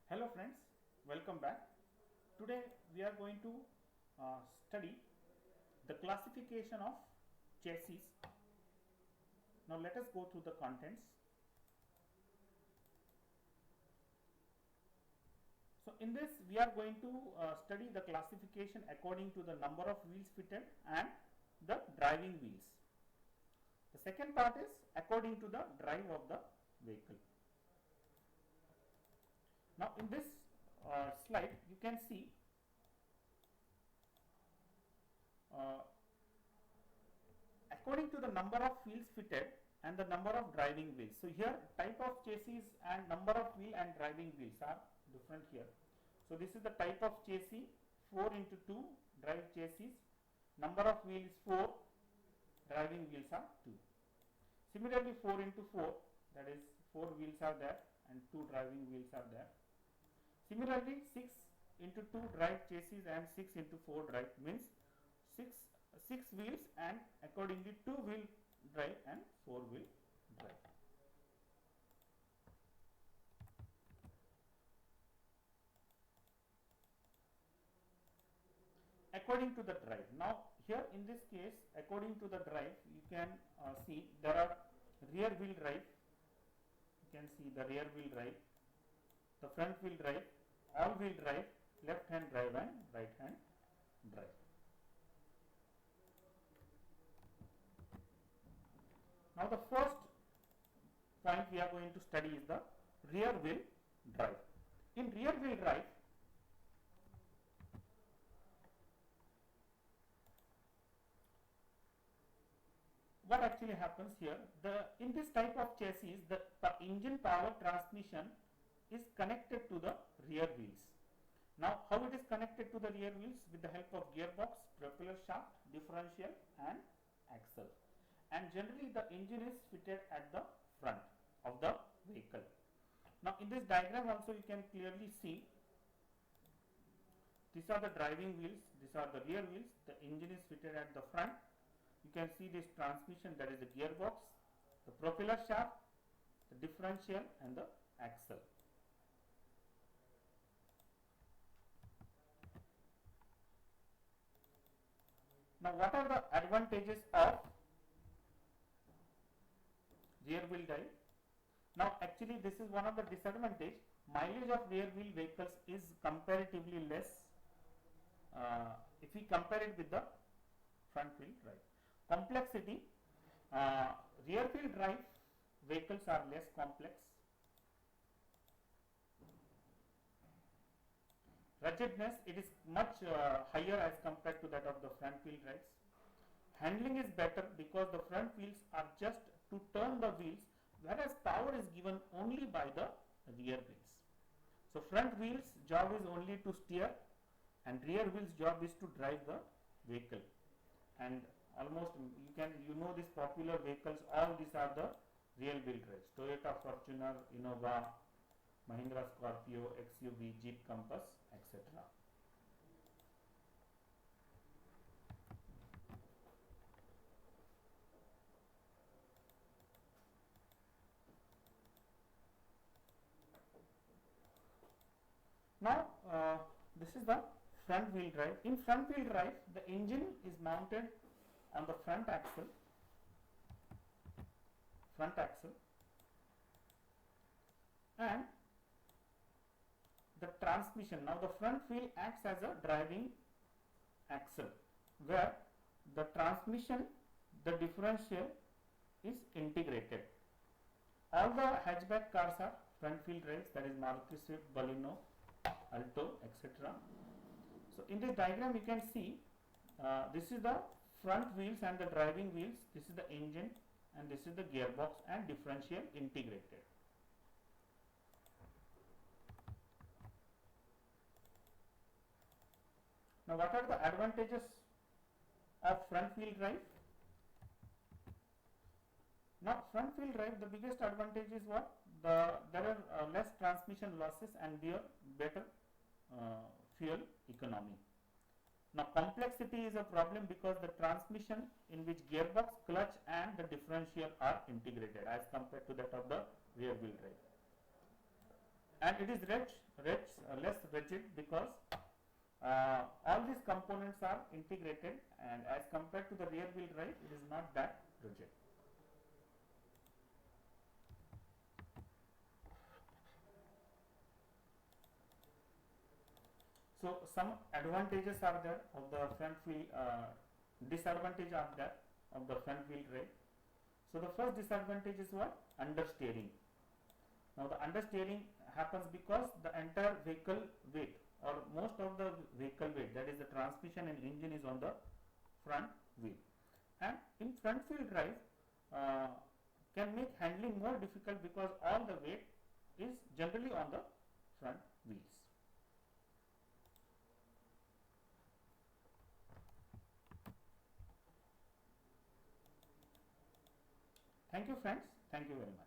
Hello friends, welcome back. Today we are going to study the classification of chassis. Now let us go through the contents. So in this we are going to study the classification according to the number of wheels fitted and the driving wheels. The second part is according to the drive of the vehicle. Now in this slide you can see uh, according to the number of wheels fitted and the number of driving wheels. So here type of chassis and number of wheel and driving wheels are different here. So this is the type of chassis 4 into 2 drive chassis, number of wheels 4, driving wheels are 2. Similarly 4 into 4, that is 4 wheels are there and 2 driving wheels are there. Similarly 6 into 2 drive chassis and 6 into 4 drive means 6 wheels and accordingly 2 wheel drive and 4 wheel drive. According to the drive. Now here in this case according to the drive you can see there are rear wheel drive, you can see the rear wheel drive, the front wheel drive, all wheel drive, left hand drive and right hand drive. Now the first point we are going to study is the rear wheel drive. In rear wheel drive, what actually happens here, in this type of chassis the engine power transmission is connected to the rear wheels. Now how it is connected to the rear wheels? With the help of gearbox, propeller shaft, differential and axle, and generally the engine is fitted at the front of the vehicle. Now in this diagram also you can clearly see these are the driving wheels, these are the rear wheels, the engine is fitted at the front. You can see this transmission, that is the gearbox, the propeller shaft, the differential and the axle. Now what are the advantages of rear wheel drive? Now actually this is one of the disadvantage. Mileage of rear wheel vehicles is comparatively less if we compare it with the front wheel drive. Complexity, rear wheel drive vehicles are less complex. Ruggedness, it is much higher as compared to that of the front wheel drives. Handling is better because the front wheels are just to turn the wheels, whereas power is given only by the rear wheels. So front wheels job is only to steer and rear wheels job is to drive the vehicle. And almost you know these popular vehicles, all these are the rear wheel drives: Toyota Fortuner, Innova, Mahindra Scorpio, XUV, Jeep Compass, etc. Now this is the front wheel drive. In front wheel drive the engine is mounted on the front axle, and the transmission. Now the front wheel acts as a driving axle where the transmission, the differential is integrated. All the hatchback cars are front wheel drives, that is Maruti Swift, Baleno, Alto, etc. So in this diagram you can see this is the front wheels and the driving wheels, this is the engine and this is the gearbox and differential integrated. Now what are the advantages of front wheel drive? Now front wheel drive, the biggest advantage is what? There are less transmission losses and better fuel economy. Now complexity is a problem because the transmission in which gearbox, clutch and the differential are integrated as compared to that of the rear wheel drive. and it is less rigid because all these components are integrated, and as compared to the rear wheel drive, it is not that rigid. So some advantages are there of the front wheel, disadvantage are there of the front wheel drive. So the first disadvantage is what? Understeering. Now the understeering happens because the entire vehicle weight, or most of the vehicle weight, that is the transmission and engine, is on the front wheel, and in front wheel drive can make handling more difficult because all the weight is generally on the front wheels. Thank you friends, thank you very much.